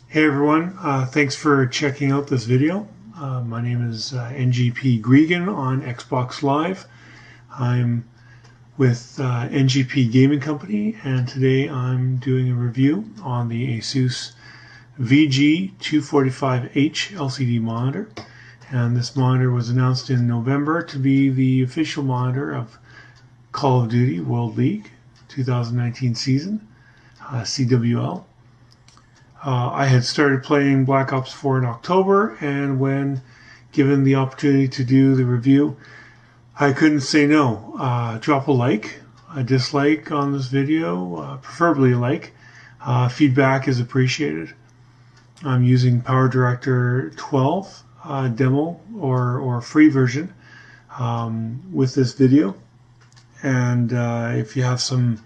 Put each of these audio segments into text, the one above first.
Hey everyone, thanks for checking out this video. My name is NGP GREEGAN on Xbox Live. I'm with NGP Gaming Company, and today I'm doing a review on the Asus VG245H LCD monitor. And this monitor was announced in November to be the official monitor of Call of Duty World League 2019 season, CWL. I had started playing Black Ops 4 in October, and when given the opportunity to do the review, I couldn't say no. Drop a like, a dislike on this video, preferably a like. Feedback is appreciated. I'm using PowerDirector 12 demo or free version with this video. And if you have some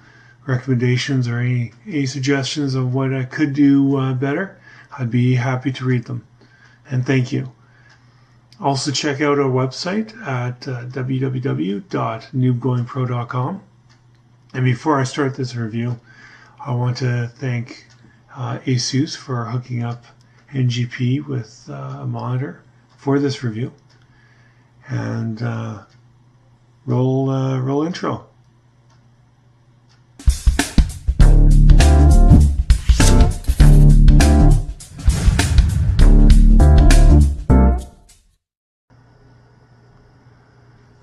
recommendations or any suggestions of what I could do better, I'd be happy to read them. And thank you. Also check out our website at www.noobgoingpro.com. And before I start this review, I want to thank Asus for hooking up NGP with a monitor for this review. And roll intro.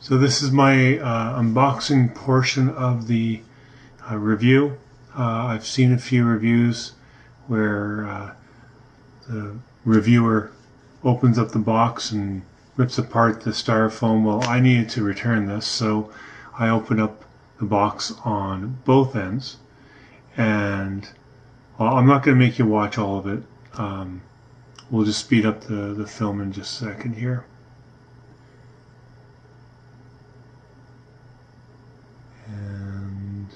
So this is my unboxing portion of the review. I've seen a few reviews where the reviewer opens up the box and rips apart the styrofoam. Well, I needed to return this, so I opened up the box on both ends. And well, I'm not going to make you watch all of it. We'll just speed up the film in just a second here. And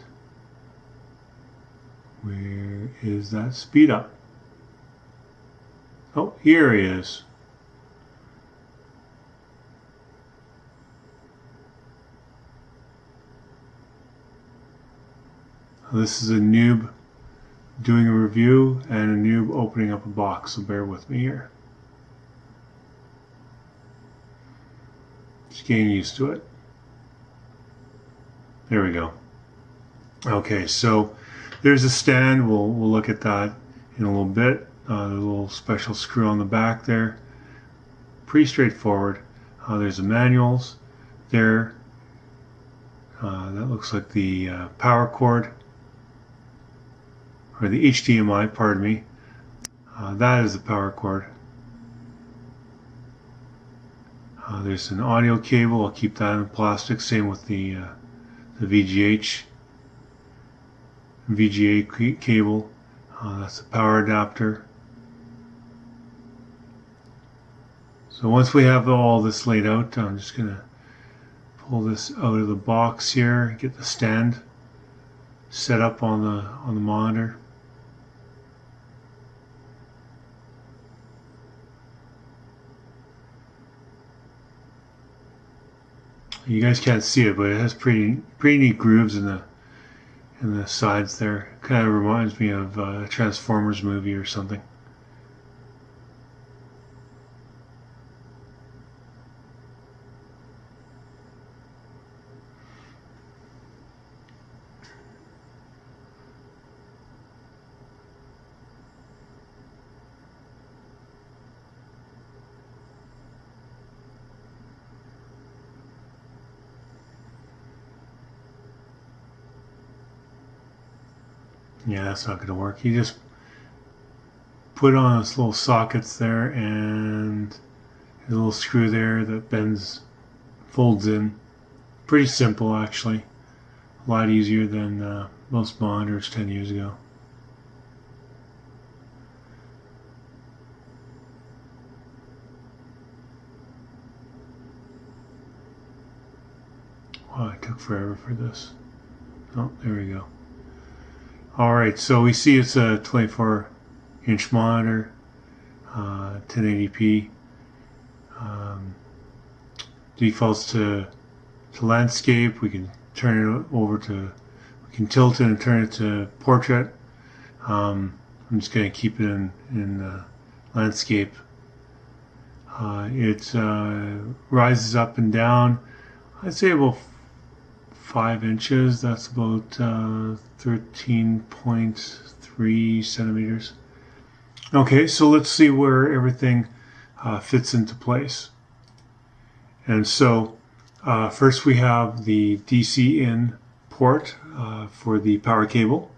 where is that speed up? Oh, here he is. This is a noob doing a review and a noob opening up a box, so bear with me here. Just getting used to it. There we go. Okay, so there's a stand. We'll look at that in a little bit. The little special screw on the back there. Pretty straightforward. There's the manuals there. That looks like the power cord, or the HDMI, pardon me. That is the power cord. There's an audio cable. I'll keep that in plastic. Same with the VGA cable. That's the power adapter. So once we have all this laid out, I'm just going to pull this out of the box here, get the stand set up on the monitor. You guys can't see it, but it has pretty neat grooves in the sides there. Kind of reminds me of a Transformers movie or something. Yeah, that's not going to work. You just put on those little sockets there and a little screw there that bends, folds in. Pretty simple, actually. A lot easier than most monitors 10 years ago. Wow, it took forever for this. Oh, there we go. Alright, so we see it's a 24-inch monitor, 1080p. Defaults to landscape. We can turn it over to, we can tilt it and turn it to portrait. I'm just going to keep it in landscape. It rises up and down, I'd say about 5 inches. That's about 13.3 centimeters. Okay, so let's see where everything fits into place. And so first we have the DC in port for the power cable.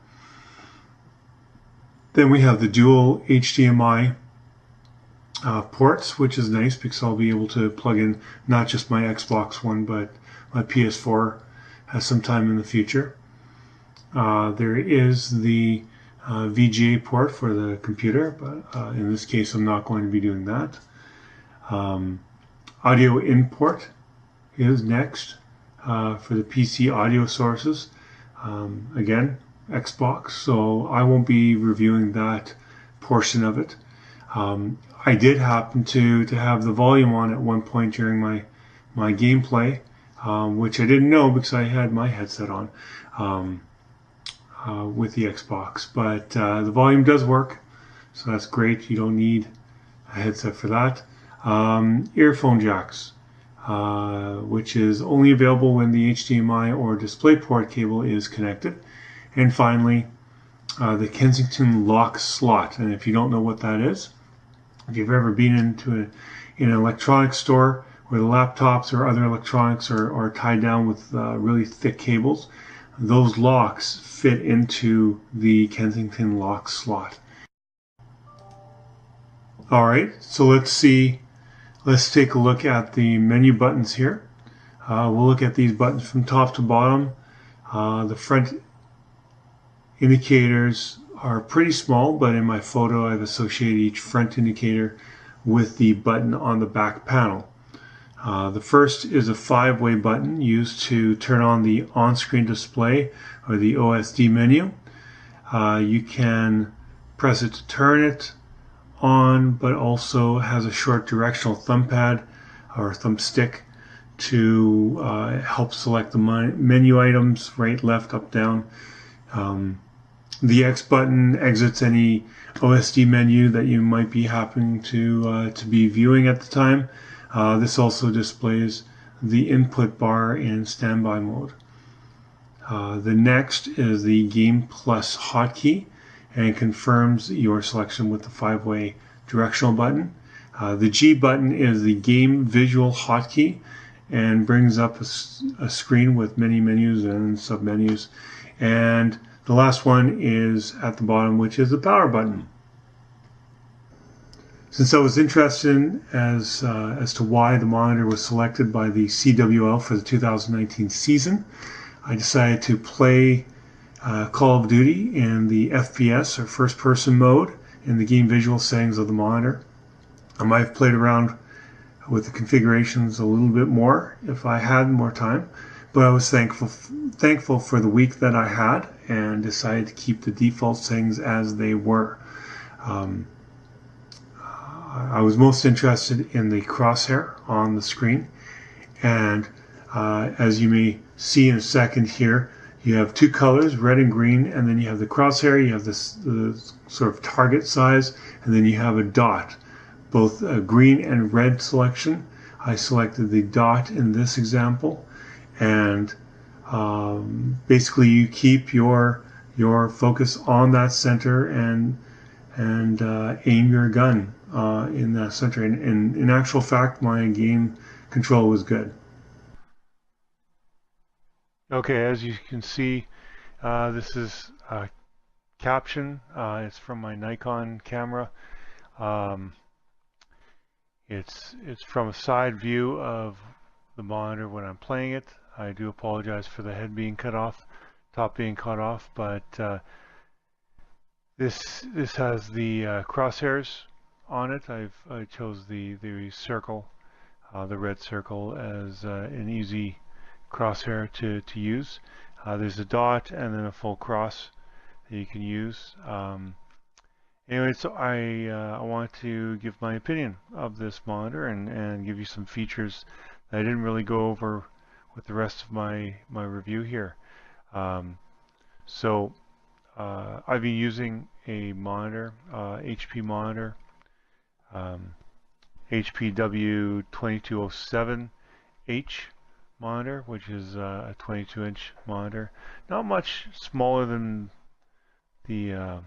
Then we have the dual HDMI ports, which is nice because I'll be able to plug in not just my Xbox One, but my PS4 has some time in the future. There is the VGA port for the computer, but in this case I'm not going to be doing that. Audio import is next for the PC audio sources. Again, Xbox, so I won't be reviewing that portion of it. I did happen to have the volume on at one point during my gameplay, which I didn't know because I had my headset on with the Xbox. But the volume does work, so that's great. You don't need a headset for that. Earphone jacks, which is only available when the HDMI or DisplayPort cable is connected. And finally, the Kensington lock slot. And if you don't know what that is, if you've ever been into an electronics store where the laptops or other electronics are tied down with really thick cables, those locks fit into the Kensington lock slot. All right, so let's take a look at the menu buttons here. We'll look at these buttons from top to bottom. The front indicators are pretty small, but in my photo I've associated each front indicator with the button on the back panel. The first is a 5-way button used to turn on the on-screen display or the OSD menu. You can press it to turn it on, but also has a short directional thumb pad or thumbstick to help select the menu items, right, left, up, down. The X button exits any OSD menu that you might be happening to be viewing at the time. This also displays the input bar in standby mode. The next is the Game Plus hotkey and confirms your selection with the 5-way directional button. The G button is the Game Visual hotkey and brings up a screen with many menus and submenus. And the last one is at the bottom, which is the power button. Since I was interested as to why the monitor was selected by the CWL for the 2019 season, I decided to play Call of Duty in the FPS or first-person mode in the game visual settings of the monitor. I might have played around with the configurations a little bit more if I had more time, but I was thankful for the week that I had and decided to keep the default settings as they were. I was most interested in the crosshair on the screen, and as you may see in a second here, you have two colors, red and green, and then you have the crosshair, you have the sort of target size, and then you have a dot, both a green and red selection. I selected the dot in this example, and basically you keep your focus on that center and aim your gun in that center. And in actual fact, my game control was good. Okay, as you can see, this is a caption. It's from my Nikon camera. It's from a side view of the monitor when I'm playing it. I do apologize for the head being cut off, top being cut off, but this has the crosshairs on it. I chose the circle, the red circle, as an easy crosshair to use. There's a dot and then a full cross that you can use. Anyway, so I want to give my opinion of this monitor and give you some features that I didn't really go over with the rest of my review here. I've been using a monitor, HP monitor, HP W2207H monitor, which is a 22-inch monitor. Not much smaller than the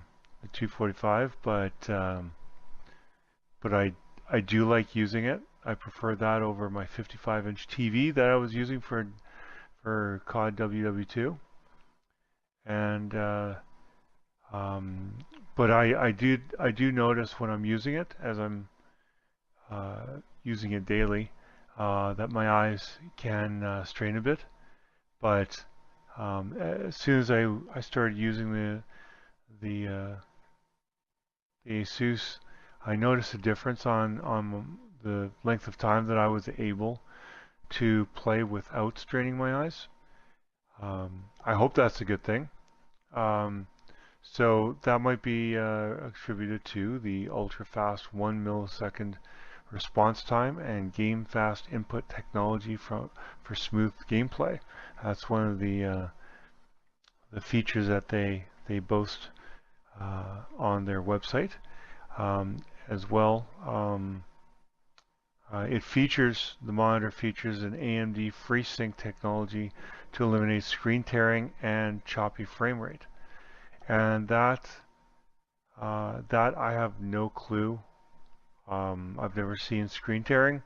245, but I do like using it. I prefer that over my 55-inch TV that I was using for COD WW2. And but I do notice when I'm using it, as I'm using it daily, that my eyes can strain a bit. But as soon as I started using the Asus, I noticed a difference on the length of time that I was able to play without straining my eyes. I hope that's a good thing. So that might be attributed to the ultra-fast 1 millisecond response time and game-fast input technology for smooth gameplay. That's one of the features that they boast on their website. As well, the monitor features an AMD FreeSync technology to eliminate screen tearing and choppy frame rate. And that I have no clue. I've never seen screen tearing.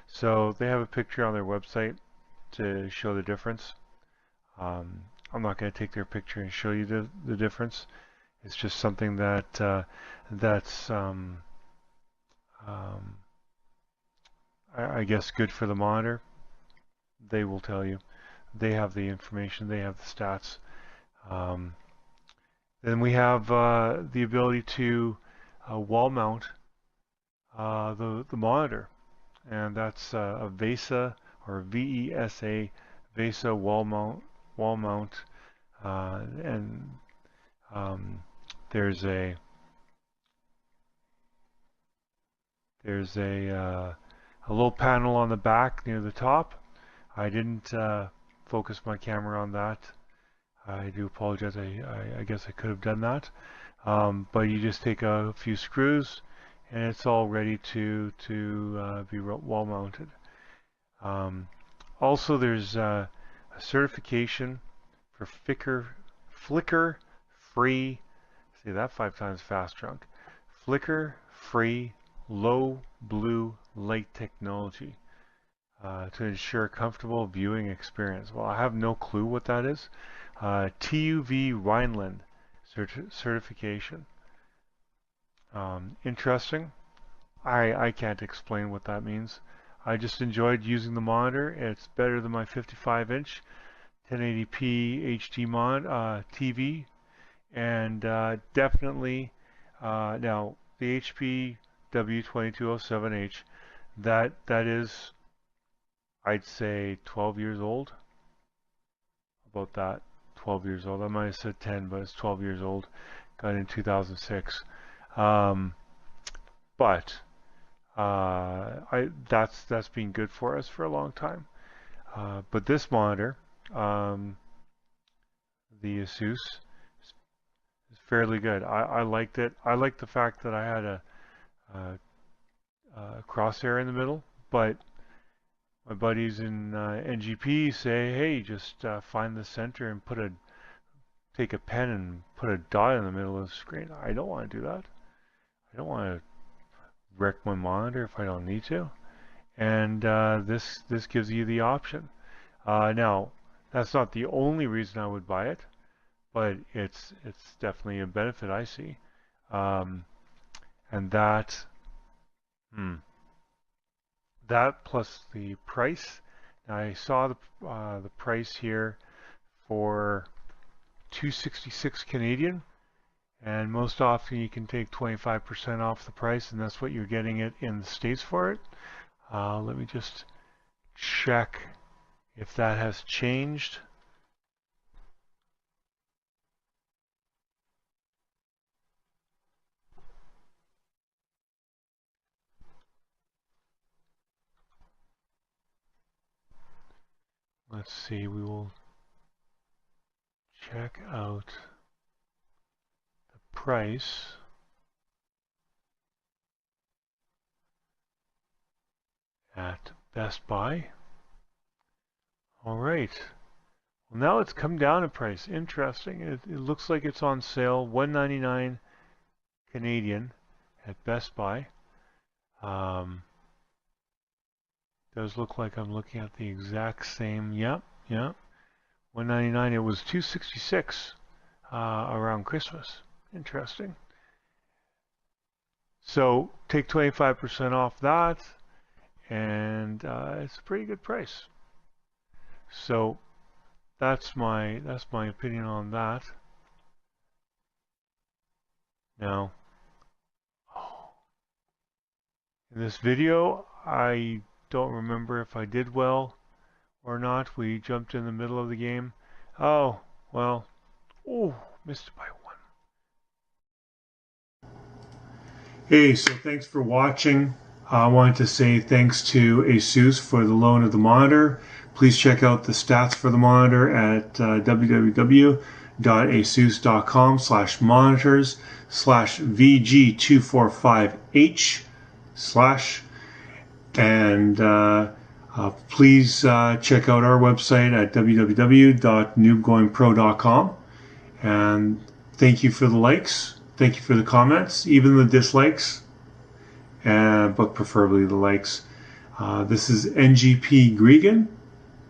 So they have a picture on their website to show the difference. I'm not going to take their picture and show you the difference. It's just something that that's I guess good for the monitor. They will tell you. They have the information. They have the stats. Then we have the ability to wall mount the monitor, and that's a VESA or VESA wall mount, and there's a little panel on the back near the top. I didn't focus my camera on that. I do apologize. I guess I could have done that. But you just take a few screws and it's all ready to be wall mounted. Also, there's a certification for flicker free, say that 5 times fast, drunk, flicker free low blue light technology to ensure a comfortable viewing experience. Well, I have no clue what that is. TUV Rhineland certification. Interesting. I can't explain what that means. I just enjoyed using the monitor. It's better than my 55-inch 1080p HD TV, and definitely now the HP W2207H, that is, I'd say 12 years old. About that, 12 years old. I might have said 10, but it's 12 years old. Got in 2006. But that's been good for us for a long time. But this monitor, the Asus, is fairly good. I liked it. I liked the fact that I had a crosshair in the middle, but my buddies in NGP say, hey, just find the center and take a pen and put a dot in the middle of the screen. I don't want to do that. I don't want to wreck my monitor if I don't need to. And this gives you the option. Now, that's not the only reason I would buy it, but it's definitely a benefit I see. And that plus the price. Now, I saw the price here for $266 Canadian, and most often you can take 25% off the price, and that's what you're getting it in the States for it. Let me just check if that has changed. Let's see, we will check out the price at Best Buy. All right. Well, now it's come down in price. Interesting. It looks like it's on sale, $199 Canadian at Best Buy. Does look like I'm looking at the exact same. Yep, yep. $199. It was $266 around Christmas. Interesting. So take 25% off that, and it's a pretty good price. So that's my opinion on that. Now, in this video, I don't remember if I did well or not. We jumped in the middle of the game. Oh, well, oh, missed it by one. Hey, so thanks for watching. I wanted to say thanks to Asus for the loan of the monitor. Please check out the stats for the monitor at www.asus.com/monitors/VG245H/ and please check out our website at www.noobgoingpro.com. And thank you for the likes. Thank you for the comments, even the dislikes, but preferably the likes. This is NGP GREEGAN.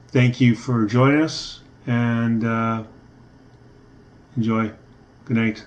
Thank you for joining us, and enjoy. Good night.